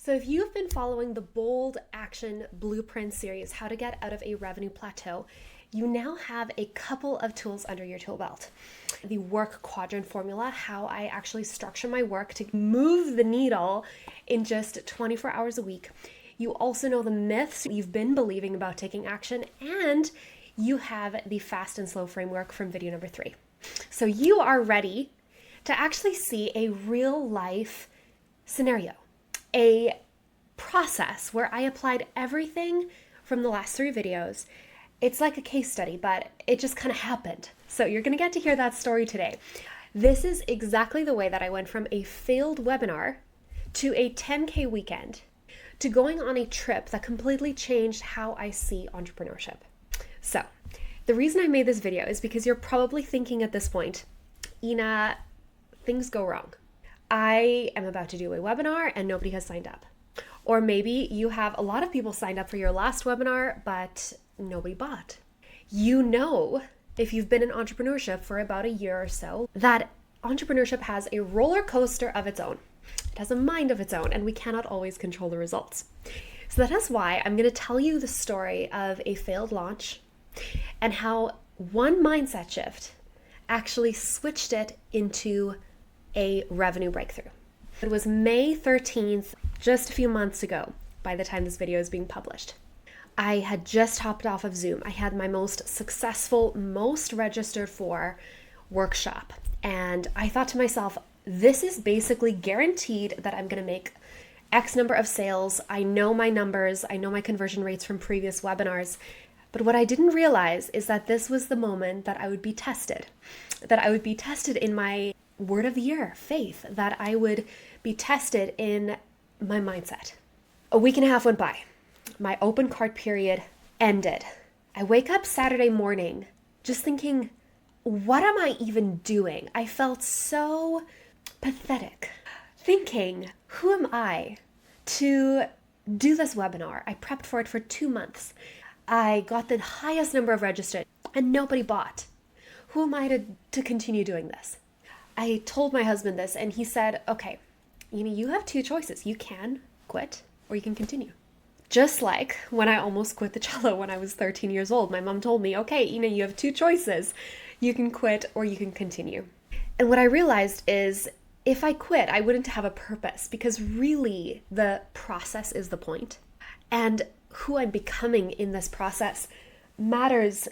So if you've been following the Bold Action Blueprint series, How to Get Out of a Revenue Plateau, you now have a couple of tools under your tool belt. The Work Quadrant formula, how I actually structure my work to move the needle in just 24 hours a week. You also know the myths you've been believing about taking action, and you have the fast and slow framework from video number 3. So you are ready to actually see a real life scenario, a process where I applied everything from the last 3 videos. It's like a case study, but it just kind of happened. So you're going to get to hear that story today. This is exactly the way that I went from a failed webinar to a 10K weekend to going on a trip that completely changed how I see entrepreneurship. So the reason I made this video is because you're probably thinking at this point, Ina, things go wrong. I am about to do a webinar and nobody has signed up. Or maybe you have a lot of people signed up for your last webinar, but nobody bought. You know, if you've been in entrepreneurship for about a year or so, that entrepreneurship has a roller coaster of its own. It has a mind of its own, and we cannot always control the results. So that is why I'm going to tell you the story of a failed launch and how one mindset shift actually switched it into a revenue breakthrough. It was May 13th, just a few months ago, by the time this video is being published. I had just hopped off of Zoom. I had my most successful, most registered for workshop. And I thought to myself, this is basically guaranteed that I'm going to make X number of sales. I know my numbers. I know my conversion rates from previous webinars. But what I didn't realize is that this was the moment that I would be tested, in my word of the year, faith, that I would be tested in my mindset. A week and a half went by. My open cart period ended. I wake up Saturday morning just thinking, what am I even doing? I felt so pathetic, thinking, who am I to do this webinar? I prepped for it for 2 months. I got the highest number of registered and nobody bought. Who am I to continue doing this? I told my husband this and he said, okay, you have 2 choices. You can quit or you can continue. Just like when I almost quit the cello when I was 13 years old, my mom told me, okay, you have 2 choices. You can quit or you can continue. And what I realized is if I quit, I wouldn't have a purpose because really the process is the point. And who I'm becoming in this process matters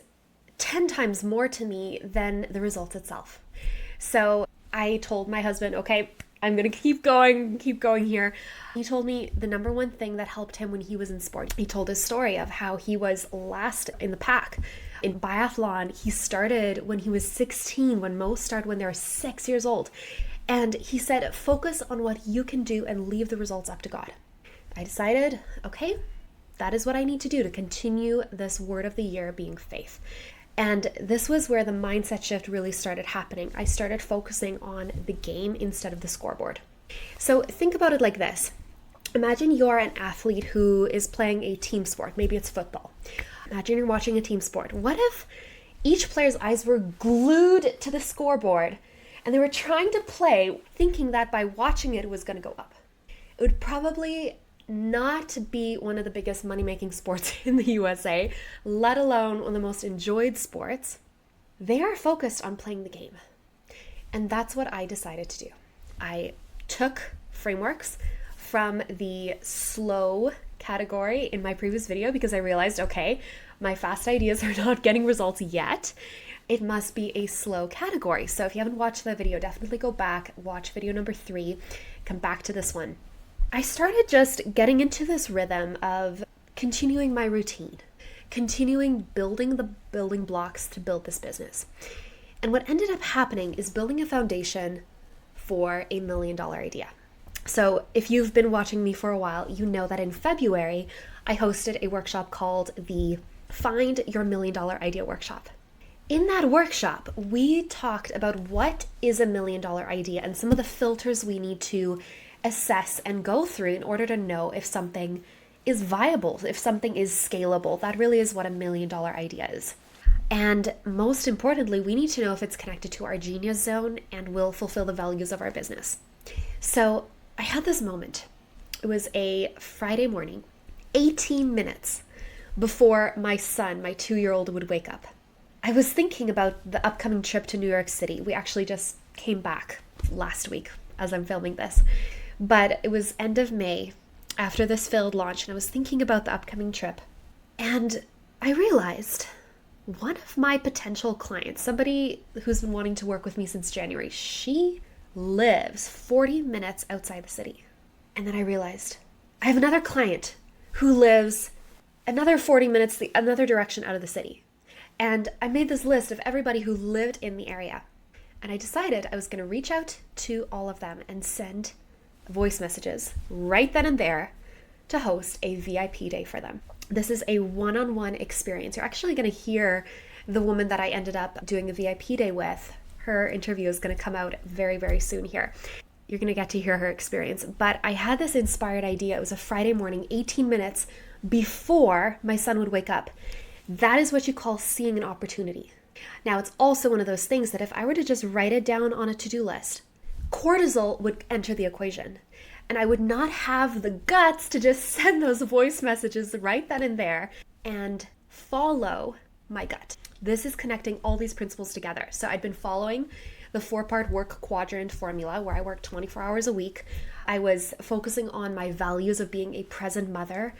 10 times more to me than the result itself. So I told my husband, okay, I'm going to keep going here. He told me the number one thing that helped him when he was in sport. He told his story of how he was last in the pack. In biathlon, he started when he was 16, when most start when they're 6 years old. And he said, focus on what you can do and leave the results up to God. I decided, okay, that is what I need to do to continue this word of the year being faith. And this was where the mindset shift really started happening. I started focusing on the game instead of the scoreboard. So think about it like this. Imagine you're an athlete who is playing a team sport. Maybe it's football. Imagine you're watching a team sport. What if each player's eyes were glued to the scoreboard and they were trying to play thinking that by watching it was going to go up? It would probably not be one of the biggest money-making sports in the USA, let alone one of the most enjoyed sports. They are focused on playing the game. And that's what I decided to do. I took frameworks from the slow category in my previous video because I realized, okay, my fast ideas are not getting results yet. It must be a slow category. So if you haven't watched that video, definitely go back, watch video number 3, come back to this one. I started just getting into this rhythm of continuing my routine, continuing building the building blocks to build this business. And what ended up happening is building a foundation for $1 million idea. So if you've been watching me for a while, you know that in February, I hosted a workshop called the Find Your $1 Million Idea Workshop. In that workshop, we talked about what is a $1 million idea and some of the filters we need to assess and go through in order to know if something is viable, if something is scalable. That really is what $1 million idea is. And most importantly, we need to know if it's connected to our genius zone and will fulfill the values of our business. So I had this moment It was a Friday morning, 18 minutes before my son, my 2-year-old, would wake up. I was thinking about the upcoming trip to New York City. We actually just came back last week as I'm filming this, but it was end of May after this failed launch, and I was thinking about the upcoming trip, and I realized one of my potential clients, somebody who's been wanting to work with me since January, she lives 40 minutes outside the city. And then I realized I have another client who lives another 40 minutes the another direction out of the city. And I made this list of everybody who lived in the area. And I decided I was going to reach out to all of them and send voice messages right then and there to host a VIP day for them. This is a one-on-one experience. You're actually going to hear the woman that I ended up doing a VIP day with. Her interview is going to come out very, very soon here. You're going to get to hear her experience. But I had this inspired idea. It was a Friday morning, 18 minutes before my son would wake up. That is what you call seeing an opportunity. Now, it's also one of those things that if I were to just write it down on a to-do list, cortisol would enter the equation. And I would not have the guts to just send those voice messages right then and there and follow my gut. This is connecting all these principles together. So I'd been following the 4-part work quadrant formula where I work 24 hours a week. I was focusing on my values of being a present mother.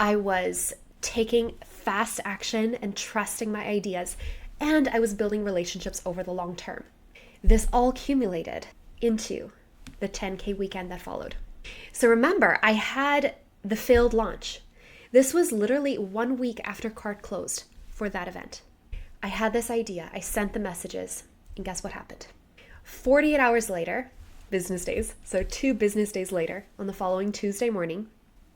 I was taking fast action and trusting my ideas. And I was building relationships over the long term. This all accumulated into the 10K weekend that followed. So remember, I had the failed launch. This was literally 1 week after cart closed for that event. I had this idea. I sent the messages. And guess what happened? 48 hours later, business days, so 2 business days later, on the following Tuesday morning,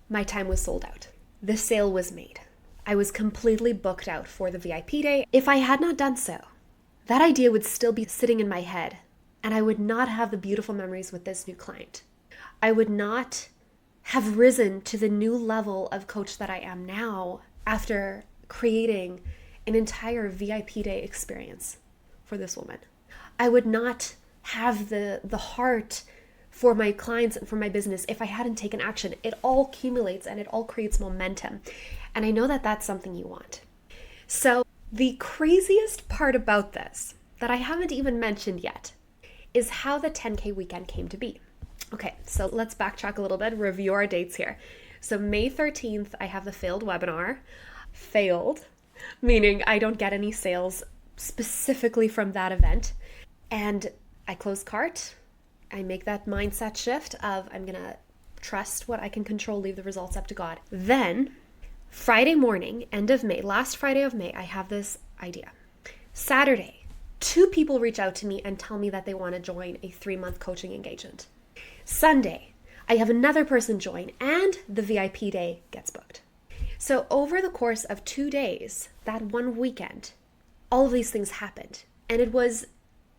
my time was sold out. The sale was made. I was completely booked out for the VIP day. If I had not done so, that idea would still be sitting in my head, and I would not have the beautiful memories with this new client. I would not have risen to the new level of coach that I am now after creating an entire VIP day experience for this woman. I would not have the heart for my clients and for my business if I hadn't taken action. It all accumulates and it all creates momentum. And I know that that's something you want. So the craziest part about this that I haven't even mentioned yet is how the 10K weekend came to be. Okay, so let's backtrack a little bit, review our dates here. So May 13th, I have the failed webinar. Failed, meaning I don't get any sales specifically from that event. And I close cart. I make that mindset shift of I'm going to trust what I can control, leave the results up to God. Then Friday morning, end of May, last Friday of May, I have this idea. Saturday, 2 people reach out to me and tell me that they want to join a 3-month coaching engagement. Sunday, I have another person join and the VIP day gets booked. So over the course of 2 days, that one weekend, all of these things happened. And it was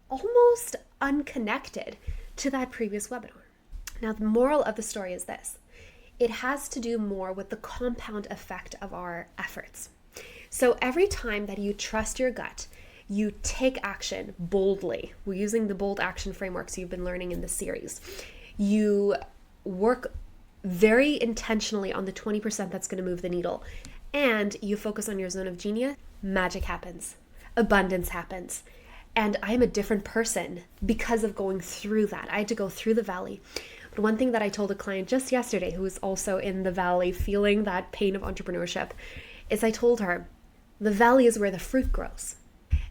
almost unconnected to that previous webinar. Now, the moral of the story is this. It has to do more with the compound effect of our efforts. So every time that you trust your gut, you take action boldly. We're using the bold action frameworks you've been learning in this series. You work very intentionally on the 20% that's going to move the needle, and you focus on your zone of genius, magic happens. Abundance happens. And I am a different person because of going through that. I had to go through the valley. But one thing that I told a client just yesterday who was also in the valley feeling that pain of entrepreneurship is I told her, the valley is where the fruit grows.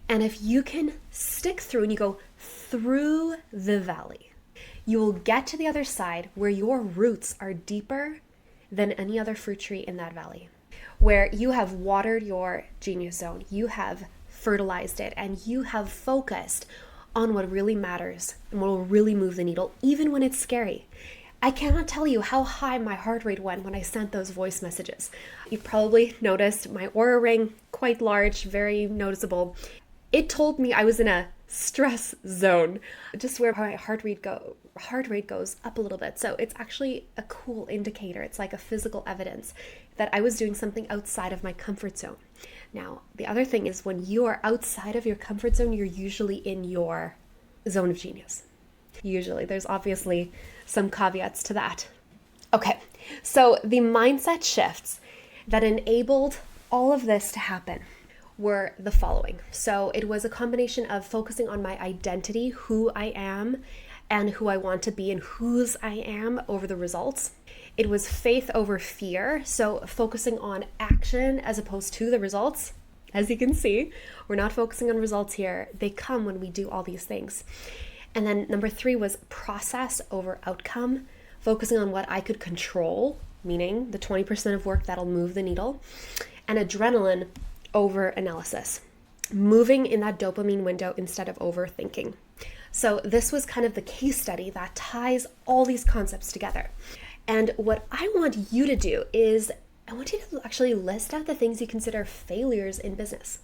And if you can stick through and you go through the valley, you will get to the other side where your roots are deeper than any other fruit tree in that valley, where you have watered your genius zone, you have fertilized it, and you have focused on what really matters and what will really move the needle, even when it's scary. I cannot tell you how high my heart rate went when I sent those voice messages. You probably noticed my aura ring, quite large, very noticeable. It told me I was in a stress zone, just where my heart rate goes up a little bit. So it's actually a cool indicator. It's like a physical evidence that I was doing something outside of my comfort zone. Now, the other thing is when you are outside of your comfort zone, you're usually in your zone of genius. Usually. There's obviously some caveats to that. Okay, So the mindset shifts that enabled all of this to happen were the following. So it was a combination of focusing on my identity, who I am, and who I want to be, and whose I am over the results. It was faith over fear. So focusing on action as opposed to the results. As you can see, we're not focusing on results here. They come when we do all these things. And then number 3 was process over outcome, focusing on what I could control, meaning the 20% of work that'll move the needle, and adrenaline over analysis, moving in that dopamine window instead of overthinking. So this was kind of the case study that ties all these concepts together. And what I want you to do is I want you to actually list out the things you consider failures in business.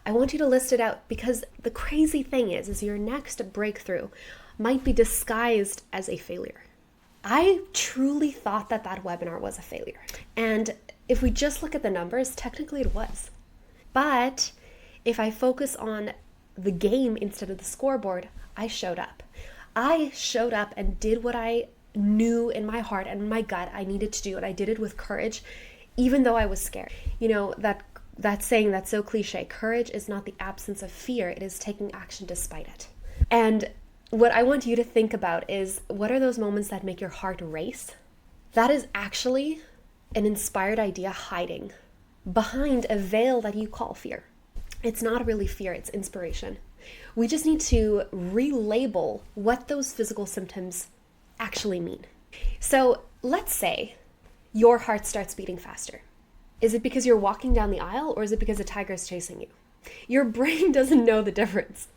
I want you to list it out because the crazy thing is your next breakthrough might be disguised as a failure. I truly thought that webinar was a failure. And if we just look at the numbers, technically it was. But if I focus on the game instead of the scoreboard, I showed up. I showed up and did what I knew in my heart and my gut I needed to do, and I did it with courage, even though I was scared. You know, that saying that's so cliche, courage is not the absence of fear, it is taking action despite it. And what I want you to think about is, what are those moments that make your heart race? That is actually an inspired idea hiding behind a veil that you call fear. It's not really fear, it's inspiration. We just need to relabel what those physical symptoms actually mean. So let's say your heart starts beating faster. Is it because you're walking down the aisle, or is it because a tiger is chasing you? Your brain doesn't know the difference.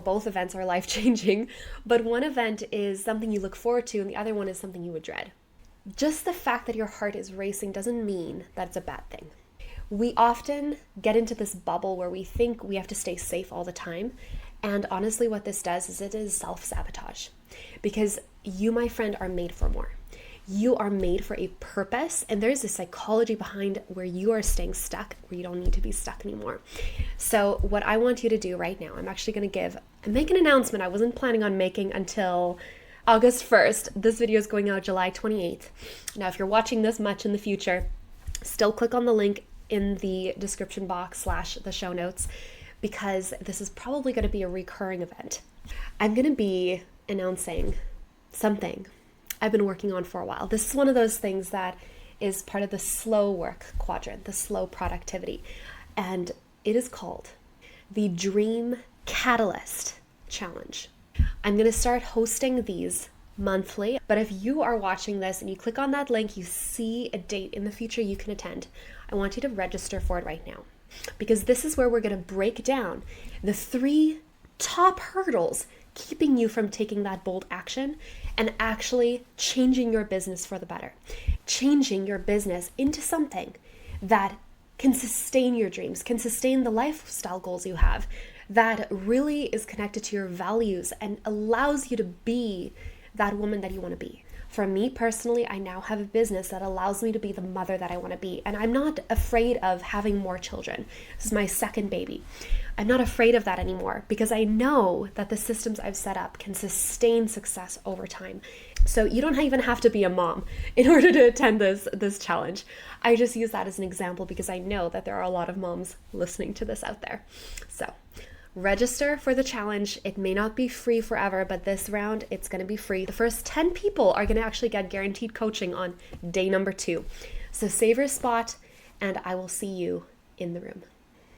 Both events are life-changing, but one event is something you look forward to and the other one is something you would dread. Just the fact that your heart is racing doesn't mean that it's a bad thing. We often get into this bubble where we think we have to stay safe all the time. And honestly, what this does is it is self-sabotage, because you, my friend, are made for more. You are made for a purpose, and there's a psychology behind where you are staying stuck, where you don't need to be stuck anymore. So what I want you to do right now, I'm actually going to make an announcement I wasn't planning on making until August 1st. This video is going out July 28th. Now, if you're watching this much in the future, still click on the link in the description box / the show notes, because this is probably going to be a recurring event. I'm going to be announcing something I've been working on for a while. This is one of those things that is part of the slow work quadrant, the slow productivity. And it is called the Dream Catalyst Challenge. I'm going to start hosting these monthly, but if you are watching this and you click on that link, you see a date in the future you can attend, I want you to register for it right now, because this is where we're going to break down the 3 top hurdles keeping you from taking that bold action and actually changing your business for the better, changing your business into something that can sustain your dreams, can sustain the lifestyle goals you have, that really is connected to your values and allows you to be that woman that you want to be. For me personally, I now have a business that allows me to be the mother that I want to be. And I'm not afraid of having more children. This is my second baby. I'm not afraid of that anymore because I know that the systems I've set up can sustain success over time. So you don't even have to be a mom in order to attend this challenge. I just use that as an example because I know that there are a lot of moms listening to this out there. So register for the challenge. It may not be free forever, but this round it's going to be free. The first 10 people are going to actually get guaranteed coaching on day number 2. So save your spot and I will see you in the room.